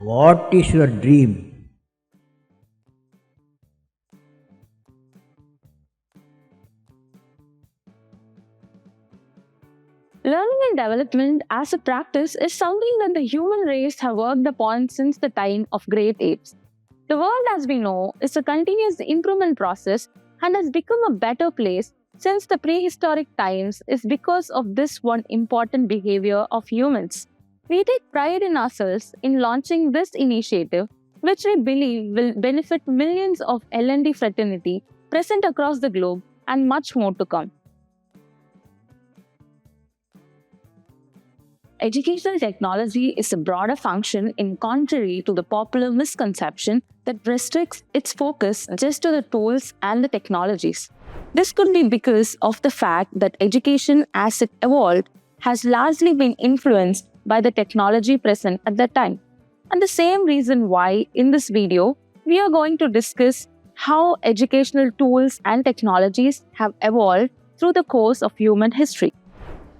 What is your dream? Learning and development as a practice is something that the human race have worked upon since the time of great apes. The world as we know is a continuous improvement process and has become a better place since the prehistoric times is because of this one important behavior of humans. We take pride in ourselves in launching this initiative, which we believe will benefit millions of L&D fraternity present across the globe and much more to come. Educational technology is a broader function in contrary to the popular misconception that restricts its focus just to the tools and the technologies. This could be because of the fact that education as it evolved has largely been influenced by the technology present at that time. And the same reason why in this video, we are going to discuss how educational tools and technologies have evolved through the course of human history.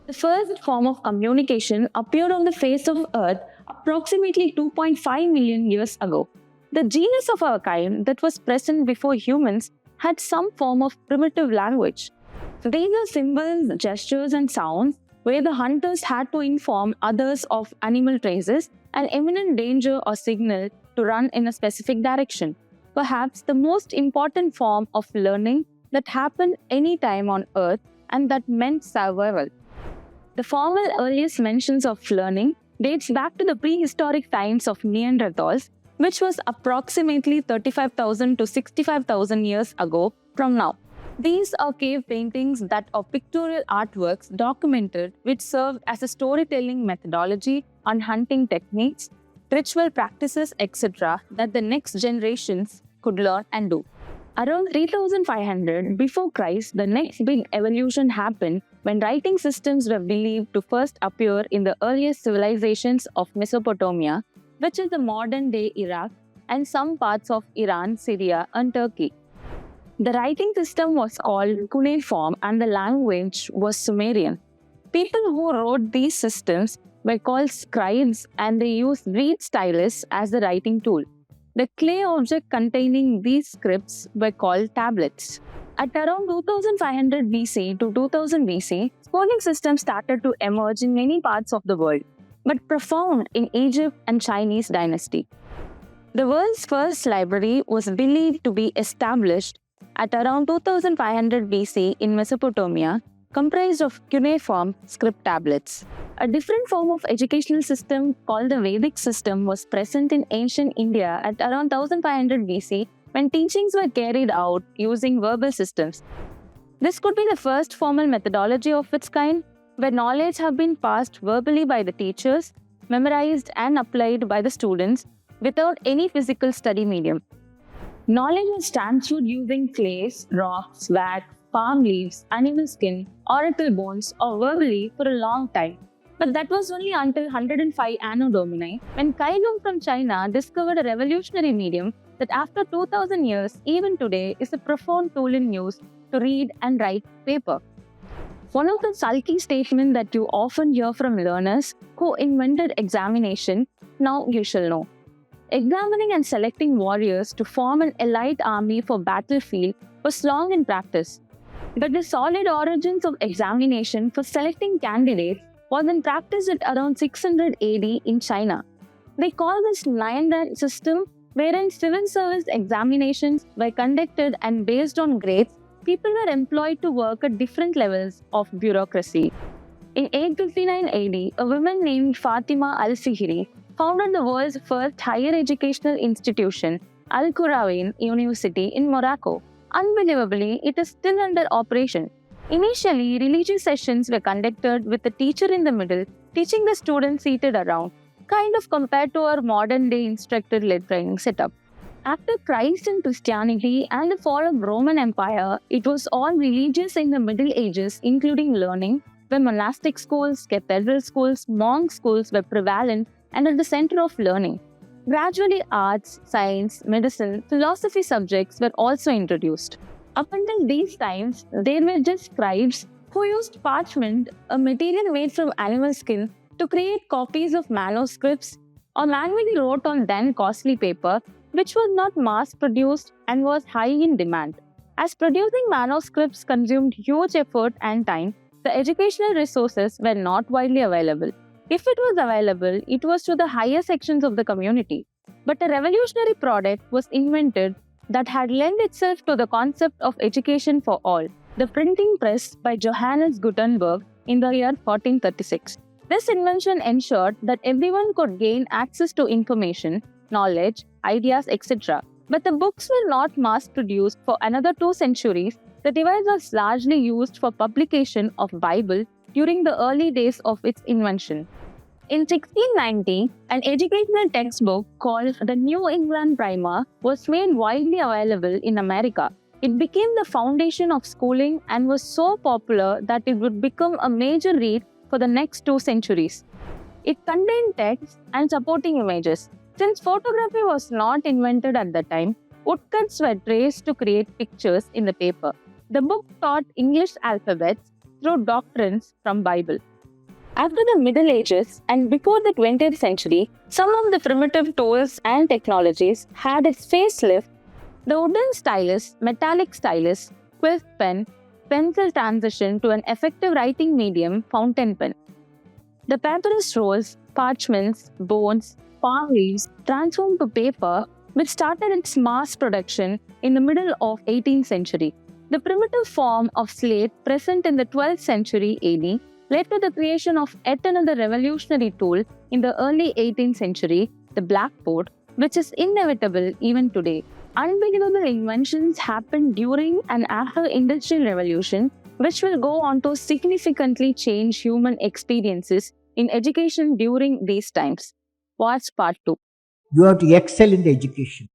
The first form of communication appeared on the face of Earth approximately 2.5 million years ago. The genus of our kind that was present before humans had some form of primitive language. These are symbols, gestures, and sounds where the hunters had to inform others of animal traces and imminent danger or signal to run in a specific direction. Perhaps the most important form of learning that happened any time on Earth and that meant survival. The formal earliest mentions of learning dates back to the prehistoric times of Neanderthals, which was approximately 35,000 to 65,000 years ago from now. These are cave paintings that are pictorial artworks documented which served as a storytelling methodology on hunting techniques, ritual practices, etc. that the next generations could learn and do. Around 3500 before Christ, the next big evolution happened when writing systems were believed to first appear in the earliest civilizations of Mesopotamia, which is the modern-day Iraq, and some parts of Iran, Syria, and Turkey. The writing system was called cuneiform and the language was Sumerian. People who wrote these systems were called scribes and they used reed stylus as the writing tool. The clay object containing these scripts were called tablets. At around 2500 BC to 2000 BC, schooling systems started to emerge in many parts of the world, but profound in Egypt and Chinese dynasty. The world's first library was believed to be established at around 2500 BC in Mesopotamia, comprised of cuneiform script tablets. A different form of educational system called the Vedic system was present in ancient India at around 1500 BC when teachings were carried out using verbal systems. This could be the first formal methodology of its kind, where knowledge had been passed verbally by the teachers, memorized and applied by the students without any physical study medium. Knowledge was transferred using clays, rocks, wax, palm leaves, animal skin, oracle bones, or verbally for a long time. But that was only until 105 Anno Domini, when Kai Lung from China discovered a revolutionary medium that after 2000 years, even today, is a profound tool in use to read and write paper. One of the sulky statements that you often hear from learners who invented examination, now you shall know. Examining and selecting warriors to form an elite army for battlefield was long in practice. But the solid origins of examination for selecting candidates was in practice at around 600 AD in China. They call this nine-rank system, wherein civil service examinations were conducted and based on grades, people were employed to work at different levels of bureaucracy. In 859 AD, a woman named Fatima al-Fihri founded the world's first higher educational institution, Al-Qurawin University in Morocco. Unbelievably, it is still under operation. Initially, religious sessions were conducted with a teacher in the middle, teaching the students seated around, kind of compared to our modern-day instructor-led training setup. After Christ and Christianity and the fall of Roman Empire, it was all religious in the Middle Ages, including learning, where monastic schools, cathedral schools, monk schools were prevalent and at the center of learning. Gradually, arts, science, medicine, philosophy subjects were also introduced. Up until these times, there were just scribes who used parchment, a material made from animal skin, to create copies of manuscripts, or manually wrote on then costly paper, which was not mass produced and was high in demand. As producing manuscripts consumed huge effort and time, the educational resources were not widely available. If it was available, it was to the higher sections of the community. But a revolutionary product was invented that had lent itself to the concept of education for all, the printing press by Johannes Gutenberg in the year 1436. This invention ensured that everyone could gain access to information, knowledge, ideas, etc. But the books were not mass-produced for another 2 centuries. The device was largely used for publication of Bible during the early days of its invention. In 1690, an educational textbook called the New England Primer was made widely available in America. It became the foundation of schooling and was so popular that it would become a major read for the next 2 centuries. It contained text and supporting images. Since photography was not invented at the time, woodcuts were traced to create pictures in the paper. The book taught English alphabets through doctrines from Bible. After the Middle Ages and before the 20th century, some of the primitive tools and technologies had its facelift. The wooden stylus, metallic stylus, quill pen, pencil transitioned to an effective writing medium, fountain pen. The papyrus rolls, parchments, bones, palm leaves transformed to paper, which started its mass production in the middle of 18th century. The primitive form of slate present in the 12th century AD led to the creation of yet another revolutionary tool in the early 18th century, the blackboard, which is inevitable even today. Unbelievable inventions happened during and after Industrial Revolution, which will go on to significantly change human experiences in education during these times. What's part 2? You have to excel in the education.